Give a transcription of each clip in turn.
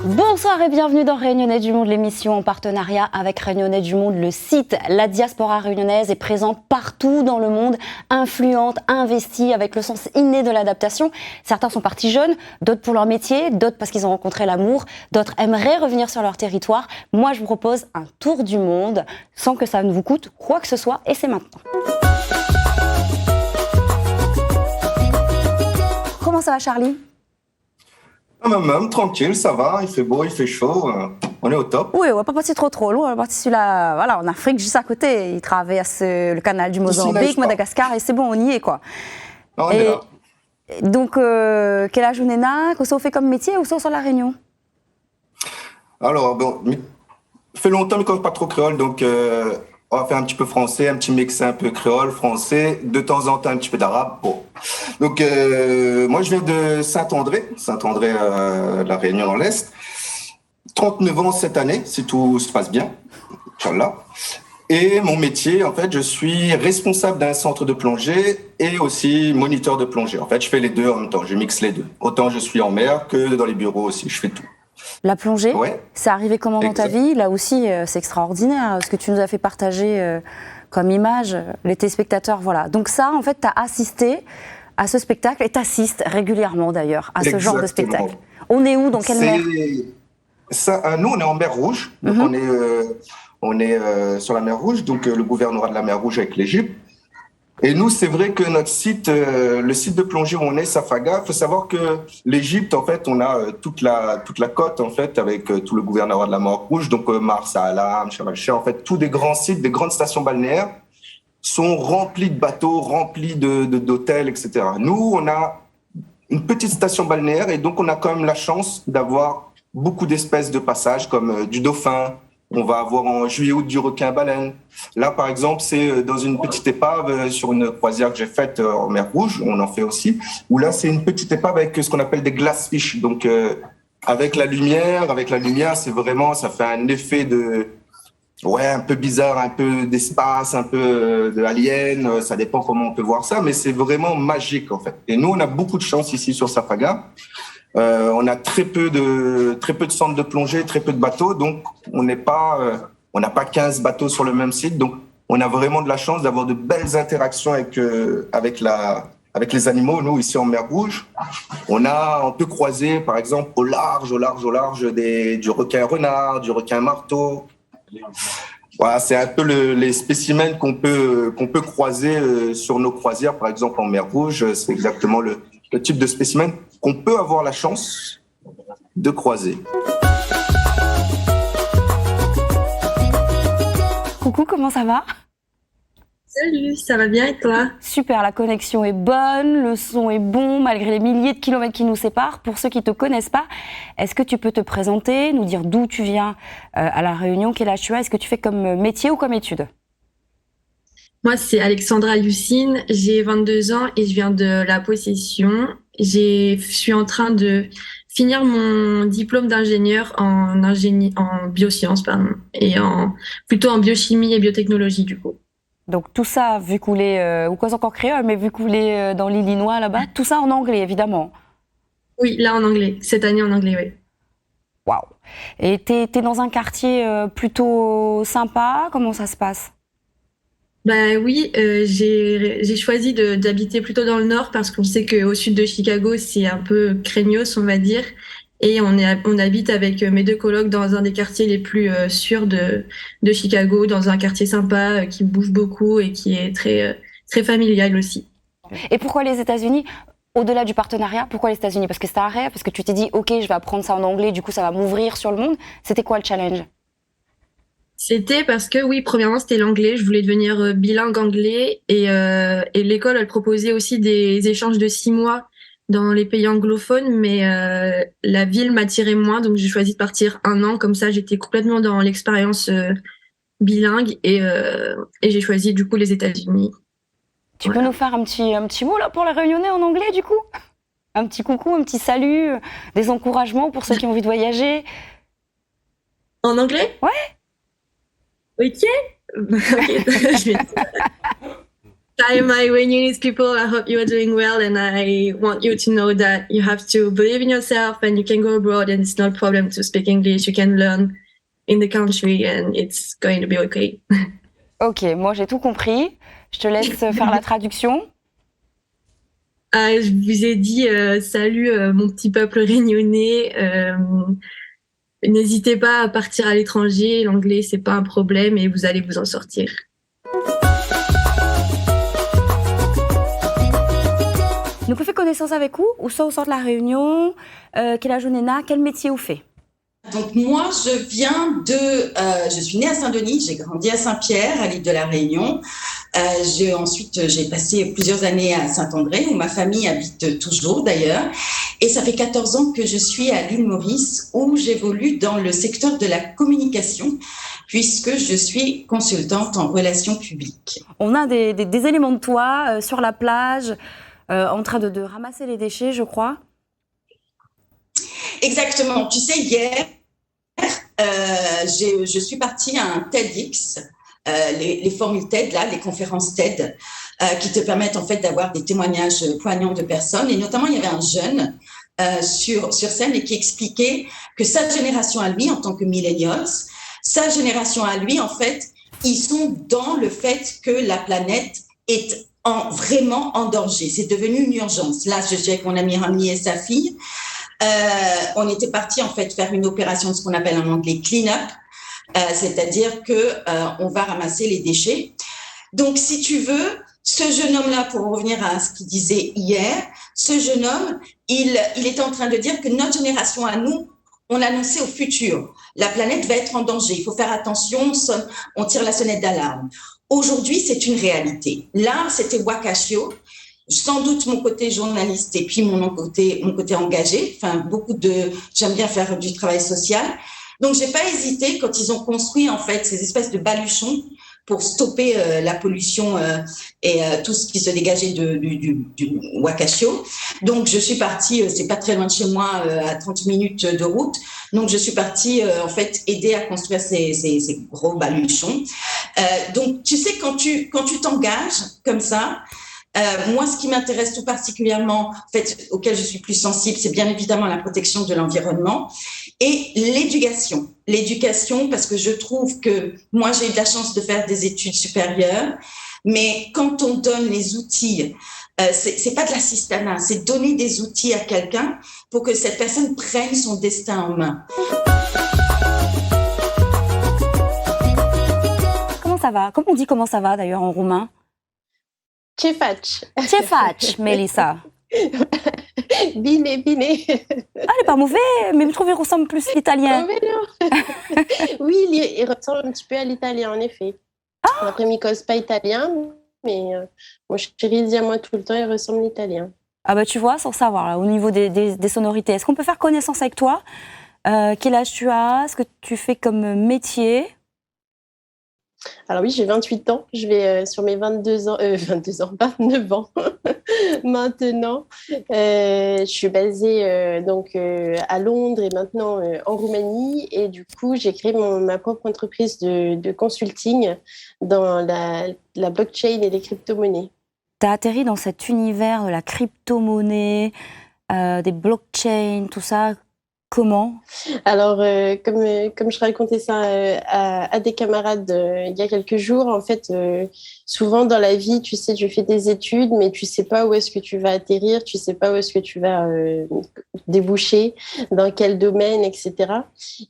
Bonsoir et bienvenue dans Réunionnais du Monde, l'émission en partenariat avec Réunionnais du Monde, le site. La diaspora réunionnaise est présente partout dans le monde, influente, investie, avec le sens inné de l'adaptation. Certains sont partis jeunes, d'autres pour leur métier, d'autres parce qu'ils ont rencontré l'amour, d'autres aimeraient revenir sur leur territoire. Moi, je vous propose un tour du monde sans que ça ne vous coûte quoi que ce soit, et c'est maintenant. Comment ça va, Charlie ? Même, tranquille, ça va, il fait beau, il fait chaud, on est au top. Oui, on va pas partir trop loin, on va partir sur en Afrique, juste à côté. Il traverse le canal du Mozambique, Madagascar, et c'est bon, on y est, quoi. Non, on est là. Donc, quel âge on est là ? Qu'est-ce qu'on fait comme métier ou ça sur la Réunion ? Alors, bon, ça fait longtemps que je ne parle pas trop créole, donc on va faire un petit peu français, un petit mix un peu créole, français, de temps en temps un petit peu d'arabe. Bon. Donc, moi, je viens de Saint-André, la Réunion dans l'Est. 39 ans cette année, si tout se passe bien, Inch'Allah. Et mon métier, en fait, je suis responsable d'un centre de plongée et aussi moniteur de plongée. En fait, je fais les deux en même temps, je mixe les deux. Autant je suis en mer que dans les bureaux aussi, je fais tout. La plongée, ouais. C'est arrivé comment dans ta vie ? Là aussi, c'est extraordinaire, ce que tu nous as fait partager comme image, les téléspectateurs, voilà. Donc ça, en fait, tu as assisté à ce spectacle et tu assistes régulièrement d'ailleurs à ce genre de spectacle. On est où ? Dans quelle mer ? Nous, on est en mer Rouge, donc on est sur la mer Rouge, donc le gouvernorat de la mer Rouge avec l'Égypte. Et nous, c'est vrai que notre site, le site de plongée où on est, Safaga, il faut savoir que l'Égypte, en fait, on a toute la côte, en fait, avec tout le gouvernorat de la mer Rouge, donc Marsa Alam, Sharm el-Sheikh, en fait, tous des grands sites, des grandes stations balnéaires sont remplis de bateaux, remplis d'hôtels, etc. Nous, on a une petite station balnéaire et donc on a quand même la chance d'avoir beaucoup d'espèces de passage comme du dauphin. On va avoir en juillet-août du requin-baleine. Là, par exemple, c'est dans une petite épave sur une croisière que j'ai faite en mer Rouge, on en fait aussi, où là, c'est une petite épave avec ce qu'on appelle des glassfish. Donc, avec la lumière, c'est vraiment, ça fait un effet un peu bizarre, un peu d'espace, un peu de alien, ça dépend comment on peut voir ça, mais c'est vraiment magique, en fait. Et nous, on a beaucoup de chance ici sur Safaga. On a très peu de centres de plongée, très peu de bateaux, donc on n'a pas 15 bateaux sur le même site, donc on a vraiment de la chance d'avoir de belles interactions avec les animaux. Nous, ici en mer Rouge, on peut croiser, par exemple, au large, du requin renard, du requin marteau. Voilà, c'est un peu les spécimens qu'on peut croiser sur nos croisières, par exemple en mer Rouge. C'est exactement le type de spécimen qu'on peut avoir la chance de croiser. Coucou, comment ça va ? Salut, ça va bien et toi ? Super, la connexion est bonne, le son est bon, malgré les milliers de kilomètres qui nous séparent. Pour ceux qui ne te connaissent pas, est-ce que tu peux te présenter, nous dire d'où tu viens à La Réunion, quel âge tu as, est-ce que tu fais comme métier ou comme étude ? Moi, c'est Alexandra Youssine, j'ai 22 ans et je viens de La Possession. Je suis en train de finir mon diplôme d'ingénieur en biosciences, et plutôt en biochimie et biotechnologie du coup. Donc tout ça, vu couler, ou quoi encore créole, mais vu couler dans l'Illinois là-bas, tout ça en anglais évidemment. Oui, là en anglais, cette année en anglais, oui. Waouh. Et t'es dans un quartier plutôt sympa, comment ça se passe ? Oui, j'ai choisi d'habiter plutôt dans le nord parce qu'on sait qu'au sud de Chicago, c'est un peu craignos, on va dire. Et on habite avec mes deux colocs dans un des quartiers les plus sûrs de Chicago, dans un quartier sympa qui bouge beaucoup et qui est très, très familial aussi. Et pourquoi les États-Unis ? Au-delà du partenariat, pourquoi les États-Unis ? Parce que c'était un rêve, parce que tu t'es dit, ok, je vais apprendre ça en anglais, du coup ça va m'ouvrir sur le monde. C'était quoi le challenge ? C'était parce que, oui, premièrement, c'était l'anglais. Je voulais devenir bilingue anglais et l'école, elle proposait aussi des échanges de 6 mois dans les pays anglophones, mais la ville m'attirait moins, donc j'ai choisi de partir 1 an. Comme ça, j'étais complètement dans l'expérience bilingue et j'ai choisi du coup les États-Unis. Tu peux nous faire un petit mot là pour les Réunionnais en anglais du coup ? Un petit coucou, un petit salut, des encouragements pour ceux qui ont envie de voyager. En anglais ? Ouais. Ok. Hi, my Reunionese people. I hope you are doing well, and I want you to know that you have to believe in yourself, and you can go abroad, and it's not a problem to speak English. You can learn in the country, and it's going to be okay. Ok, moi j'ai tout compris. Je te laisse faire la traduction. Je vous ai dit salut mon petit peuple réunionnais. N'hésitez pas à partir à l'étranger. L'anglais c'est pas un problème et vous allez vous en sortir. Nous pouvons faire connaissance avec vous, où ça au centre de la Réunion, quel âge on est là, quel métier vous fait? Donc moi, je suis née à Saint-Denis, j'ai grandi à Saint-Pierre, à l'île de la Réunion. Ensuite, j'ai passé plusieurs années à Saint-André, où ma famille habite toujours d'ailleurs. Et ça fait 14 ans que je suis à l'île Maurice, où j'évolue dans le secteur de la communication, puisque je suis consultante en relations publiques. On a des éléments de toi sur la plage, en train de ramasser les déchets, je crois. Exactement. Tu sais, hier, je suis partie à un TEDx, les formules TED, là, les conférences TED, qui te permettent en fait d'avoir des témoignages poignants de personnes. Et notamment, il y avait un jeune sur scène et qui expliquait que sa génération à lui, en tant que millennials, sa génération à lui, en fait, ils sont dans le fait que la planète est vraiment en danger. C'est devenu une urgence. Là, je suis avec mon ami Rami et sa fille. On était parti en fait faire une opération de ce qu'on appelle en anglais clean-up, c'est-à-dire que on va ramasser les déchets. Donc, si tu veux, ce jeune homme-là, pour revenir à ce qu'il disait hier, ce jeune homme, il était en train de dire que notre génération à nous, on annonçait au futur, la planète va être en danger, il faut faire attention, on tire la sonnette d'alarme. Aujourd'hui, c'est une réalité. Là, c'était Wakashio. Sans doute mon côté journaliste et puis mon côté engagé. Enfin, j'aime bien faire du travail social. Donc, j'ai pas hésité quand ils ont construit en fait ces espèces de baluchons pour stopper la pollution et tout ce qui se dégageait du Wakashio. Donc, je suis partie, c'est pas très loin de chez moi, à 30 minutes de route. Donc, je suis partie en fait aider à construire ces gros baluchons. Donc, tu sais, quand tu t'engages comme ça. Moi, ce qui m'intéresse tout particulièrement, en fait, auquel je suis plus sensible, c'est bien évidemment la protection de l'environnement et l'éducation. L'éducation, parce que je trouve que moi, j'ai eu de la chance de faire des études supérieures, mais quand on donne les outils, c'est pas de l'assistanat, c'est donner des outils à quelqu'un pour que cette personne prenne son destin en main. Comment ça va? Comment on dit comment ça va d'ailleurs en roumain? Ce faci? Ce faci, Melissa? Bine, bine. Ah, il est pas mauvais, mais je trouve qu'il ressemble plus à l'italien. Oh, mais non. Oui, il ressemble un petit peu à l'italien, en effet. Après, il ne cause pas italien, mais mon chéri dit à moi tout le temps, il ressemble à l'italien. Ah bah tu vois, sans savoir, là, au niveau des sonorités. Est-ce qu'on peut faire connaissance avec toi? Quel âge tu as? Ce que tu fais comme métier? Alors oui, j'ai 28 ans, je vais sur mes 29 ans maintenant. Je suis basée donc à Londres et maintenant en Roumanie et du coup, j'ai créé ma propre entreprise de consulting dans la blockchain et les crypto-monnaies. Tu as atterri dans cet univers de la crypto-monnaie, des blockchains, tout ça. Comment? Alors, comme je racontais ça à des camarades il y a quelques jours, en fait, souvent dans la vie, tu sais, tu fais des études, mais tu sais pas où est-ce que tu vas atterrir, tu sais pas où est-ce que tu vas déboucher, dans quel domaine, etc.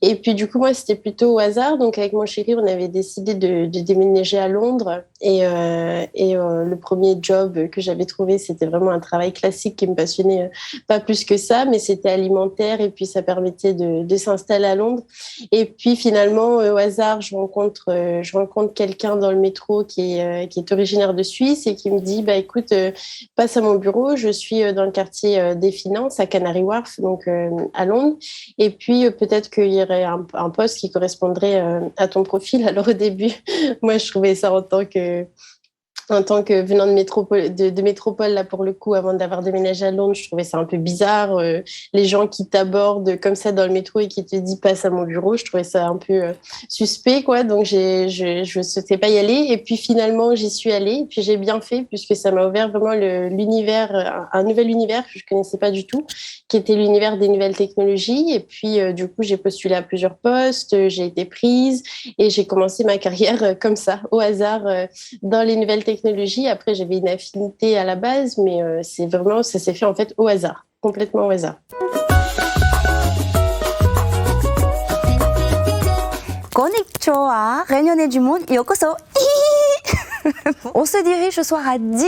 Et puis, du coup, moi, c'était plutôt au hasard. Donc, avec mon chéri, on avait décidé de déménager à Londres. Et le premier job que j'avais trouvé, c'était vraiment un travail classique qui me passionnait pas plus que ça, mais c'était alimentaire et puis ça permettait de s'installer à Londres. Et puis finalement, au hasard, je rencontre quelqu'un dans le métro qui est originaire de Suisse et qui me dit, bah écoute, passe à mon bureau, je suis dans le quartier des finances à Canary Wharf, donc à Londres. Et puis peut-être qu'il y aurait un poste qui correspondrait à ton profil. Alors au début, moi je trouvais ça En tant que venant de métropole, là, pour le coup, avant d'avoir déménagé à Londres, je trouvais ça un peu bizarre. Les gens qui t'abordent comme ça dans le métro et qui te disent passe à mon bureau, je trouvais ça un peu suspect, quoi. Donc, je ne souhaitais pas y aller. Et puis, finalement, j'y suis allée. Et puis, j'ai bien fait, puisque ça m'a ouvert vraiment l'univers, un nouvel univers que je ne connaissais pas du tout, qui était l'univers des nouvelles technologies. Et puis, du coup, j'ai postulé à plusieurs postes, j'ai été prise et j'ai commencé ma carrière comme ça, au hasard, dans les nouvelles technologies. Après, j'avais une affinité à la base, mais ça s'est fait en fait au hasard, complètement au hasard. Konnichiwa, Réunionnais du monde, yokoso. On se dirige ce soir à 10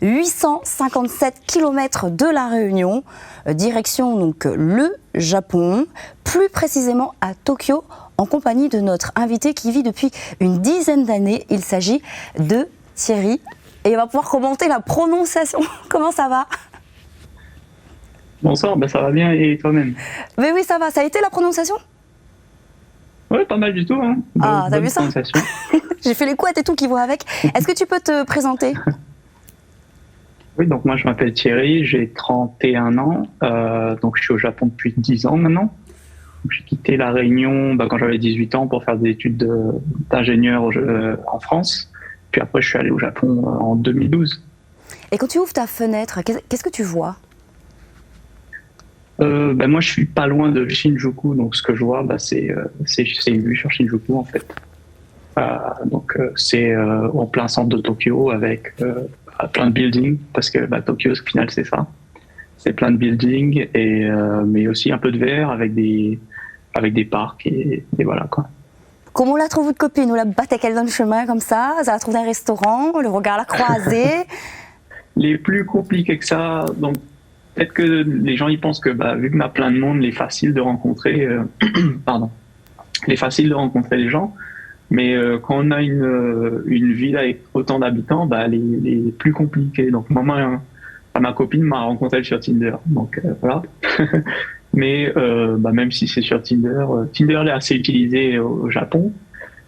857 km de la Réunion, direction donc le Japon, plus précisément à Tokyo, en compagnie de notre invité qui vit depuis une dizaine d'années. Il s'agit de Thierry et il va pouvoir commenter la prononciation. Comment ça va? Bonsoir, ça va bien et toi-même? Mais oui, ça va. Ça a été la prononciation? Ouais, pas mal du tout. Hein. Ah, t'as vu ça? J'ai fait les couettes et tout qui vont avec. Est-ce que tu peux te présenter? Oui, donc moi je m'appelle Thierry, j'ai 31 ans, donc je suis au Japon depuis 10 ans maintenant. J'ai quitté la Réunion quand j'avais 18 ans pour faire des études d'ingénieur en France. Puis après, je suis allé au Japon en 2012. Et quand tu ouvres ta fenêtre, qu'est-ce que tu vois? Moi, je suis pas loin de Shinjuku, donc ce que je vois, c'est une vue sur Shinjuku en fait. C'est en plein centre de Tokyo avec plein de buildings, parce que Tokyo, au final, c'est ça. C'est plein de buildings, mais aussi un peu de vert avec des parcs et voilà quoi. Comment la trouve votre copine? Ou la batte qu'elle dans le chemin comme ça? Ça la trouve dans un restaurant? Le regard la croisé? Les plus compliqués que ça, donc peut-être que les gens y pensent que vu qu'on a plein de monde, il est facile de rencontrer les gens. Mais quand on a une ville avec autant d'habitants, les plus compliqués. Donc moi, ma copine m'a rencontré sur Tinder, donc voilà. Mais même si c'est sur Tinder, Tinder est assez utilisé au Japon.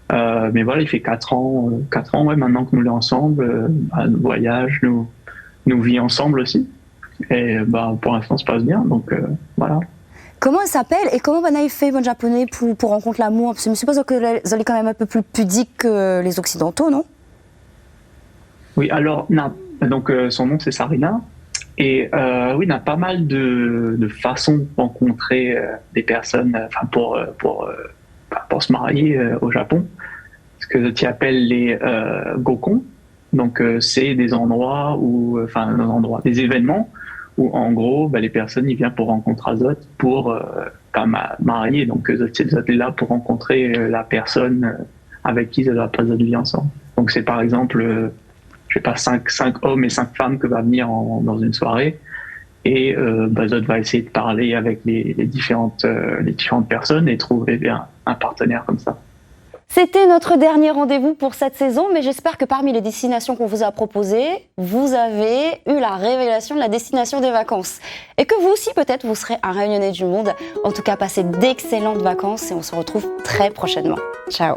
Mais voilà, il fait 4 ans maintenant que nous sommes ensemble, nos voyages, nous vit ensemble aussi. Et pour l'instant, ça se passe bien, donc voilà. Comment elle s'appelle et comment vous avez fait, bon japonais, pour rencontrer l'amour? Parce que je suppose que vous êtes quand même un peu plus pudique que les Occidentaux, non? Oui, alors, donc son nom c'est Sarina. Et oui, on a pas mal de façons de rencontrer des personnes pour se marier au Japon. Ce que tu appelles les gokon. Donc, c'est des endroits des événements où, en gros, les personnes ils viennent pour rencontrer les autres pour marier. Donc, ils sont là pour rencontrer la personne avec qui ils vont passer leur vie ensemble. Donc, c'est par exemple... 5 hommes et 5 femmes que va venir dans une soirée et Zod va essayer de parler avec les différentes personnes et trouver un partenaire comme ça. C'était notre dernier rendez-vous pour cette saison, mais j'espère que parmi les destinations qu'on vous a proposées, vous avez eu la révélation de la destination des vacances. Et que vous aussi, peut-être, vous serez un Réunionnais du monde. En tout cas, passez d'excellentes vacances et on se retrouve très prochainement. Ciao.